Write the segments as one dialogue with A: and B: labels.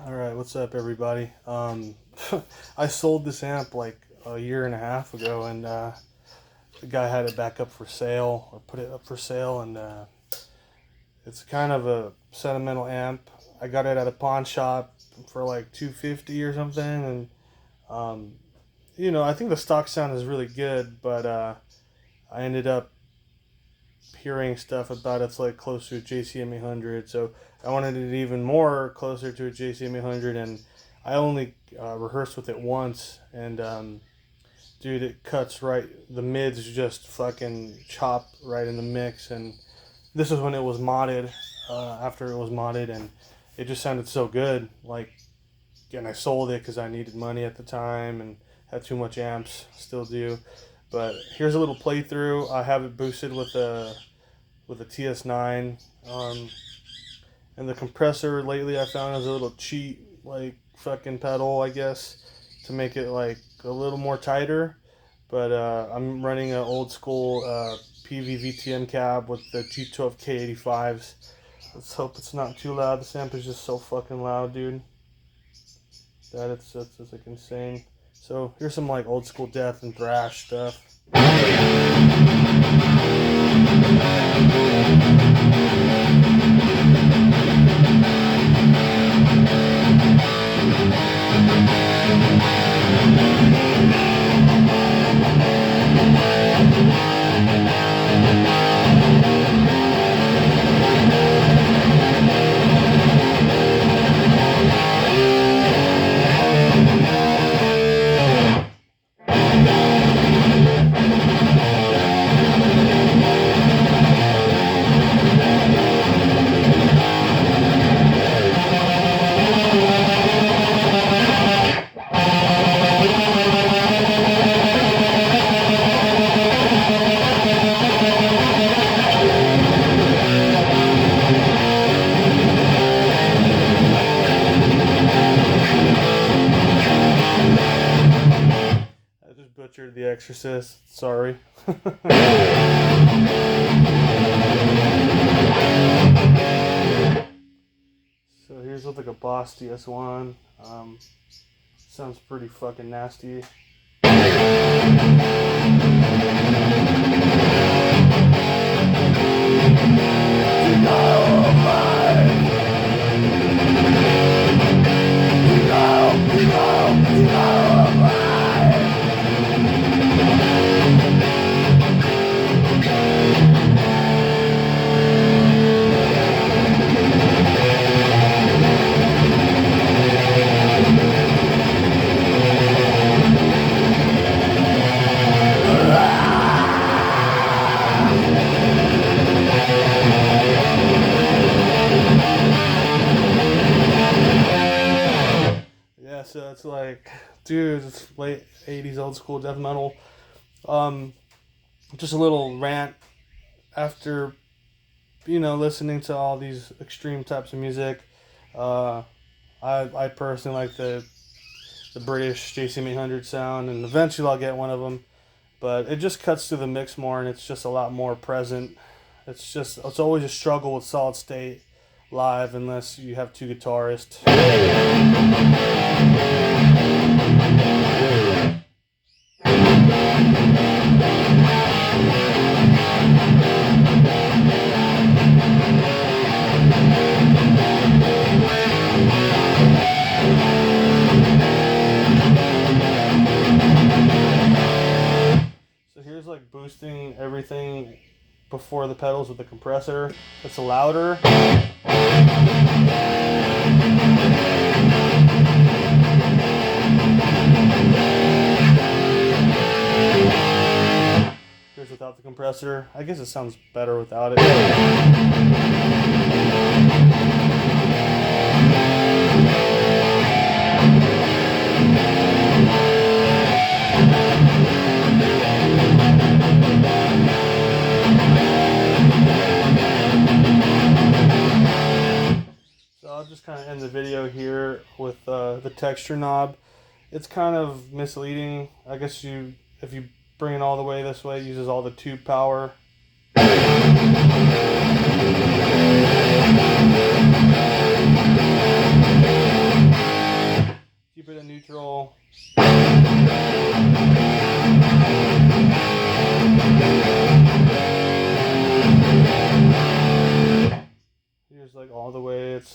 A: Alright, what's up everybody? I sold this amp like a year and a half ago, and the guy had it back up for sale, or put it up for sale, and it's kind of a sentimental amp. I got it at a pawn shop for like $250 or something, and you know, I think the stock sound is really good, but I ended up hearing stuff about it's like closer to JCM800, so I wanted it even more closer to a JCM800, and I only rehearsed with it once, and dude, it cuts right, the mids just fucking chop right in the mix. And this is when it was modded, after it was modded, and it just sounded so good. Like, and I sold it because I needed money at the time and had too much amps, still do. But here's a little playthrough. I have it boosted with a TS9, and the compressor lately I found is a little cheat, like fucking pedal, I guess, to make it like a little more tighter. But I'm running an old school Peavey VTM cab with the G12K85s. Let's hope it's not too loud. This amp is just so fucking loud, dude. That's like insane. So here's some like old school death and thrash stuff. Butchered The Exorcist, sorry. So here's with like a Boss DS1. Sounds pretty fucking nasty. So it's like, dude, it's late 80s old school death metal. Just a little rant after, you know, listening to all these extreme types of music. I personally like the British JCM800 sound, and eventually I'll get one of them. But it just cuts through the mix more, and it's just a lot more present. It's always a struggle with solid state live unless you have two guitarists. So here's like boosting everything before the pedals with the compressor. It's louder. Here's without the compressor. I guess it sounds better without it. I'll just kind of end the video here with the texture knob. It's kind of misleading. I guess if you bring it all the way this way, it uses all the tube power.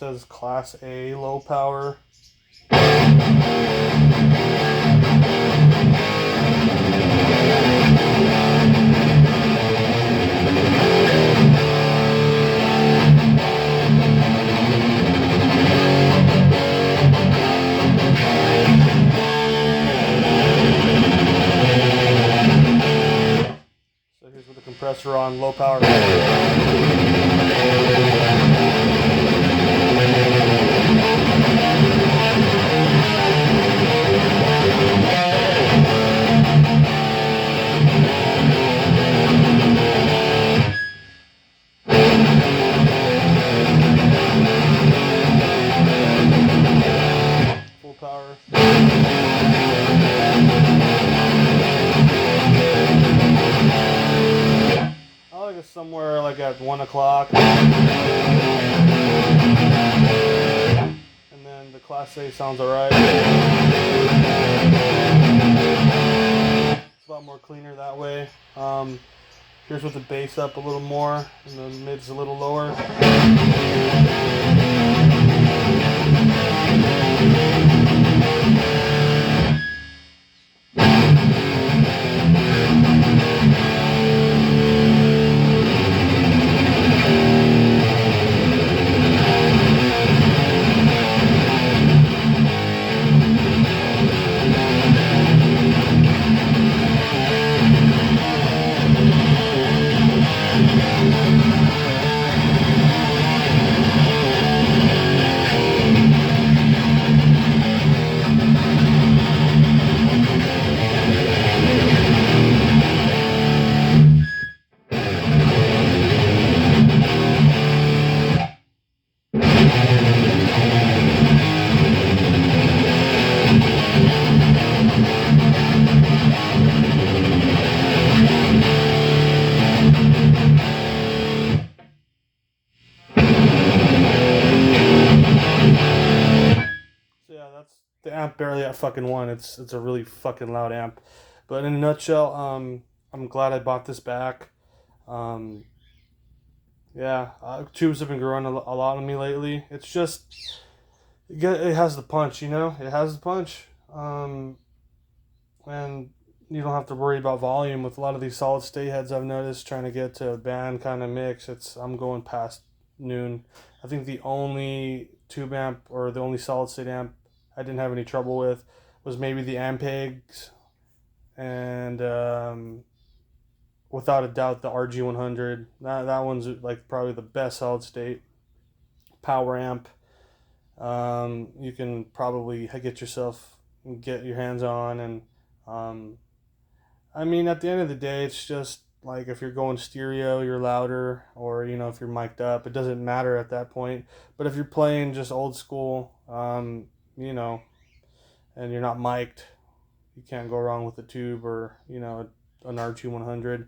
A: says Class A low power. So here's with the compressor on low power. Full power. I like it somewhere like at 1 o'clock. And then the Class A sounds alright. It's a lot more cleaner that way. Here's with the bass up a little more, and the mid's a little lower. The amp barely at fucking 1. It's a really fucking loud amp. But in a nutshell, I'm glad I bought this back. Yeah, tubes have been growing a lot on me lately. It's just, it has the punch, you know? It has the punch. And you don't have to worry about volume with a lot of these solid state heads I've noticed trying to get to a band kind of mix. I'm going past noon. I think the only tube amp or the only solid state amp I didn't have any trouble with was maybe the Ampegs, and without a doubt the RG100. That one's like probably the best solid state power amp you can probably get your hands on. And I mean, at the end of the day, it's just like if you're going stereo, you're louder, or you know, if you're mic'd up, it doesn't matter at that point. But if you're playing just old school, you know, and you're not mic'd, you can't go wrong with a tube or, you know, an RG100.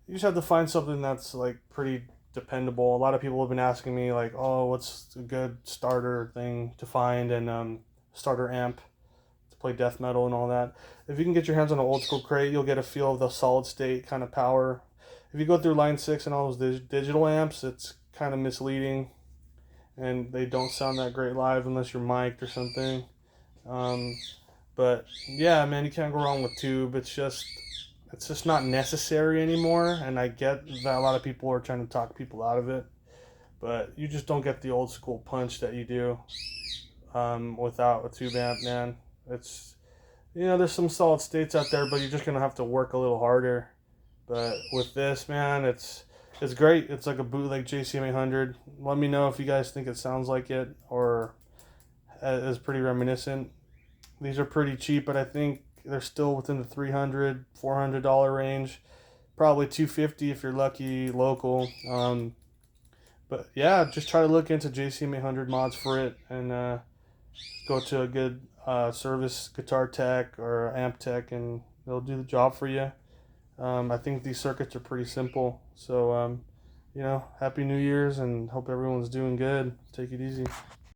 A: You just have to find something that's like pretty dependable. A lot of people have been asking me like, oh, what's a good starter thing to find, and starter amp to play death metal and all that. If you can get your hands on an old school crate, you'll get a feel of the solid state kind of power. If you go through Line 6 and all those digital amps, it's kind of misleading, and they don't sound that great live unless you're mic'd or something. But yeah, man, you can't go wrong with tube. It's just not necessary anymore, and I get that a lot of people are trying to talk people out of it, but you just don't get the old school punch that you do without a tube amp, man. It's, you know, there's some solid states out there, but you're just gonna have to work a little harder. But with this, man, it's great. It's like a bootleg JCM800. Let me know if you guys think it sounds like it or is pretty reminiscent. These are pretty cheap, but I think they're still within the $300, $400 range. Probably $250 if you're lucky local. But yeah, just try to look into JCM800 mods for it, and go to a good service guitar tech or amp tech, and they'll do the job for you. I think these circuits are pretty simple. So, you know, Happy New Year's, and hope everyone's doing good. Take it easy.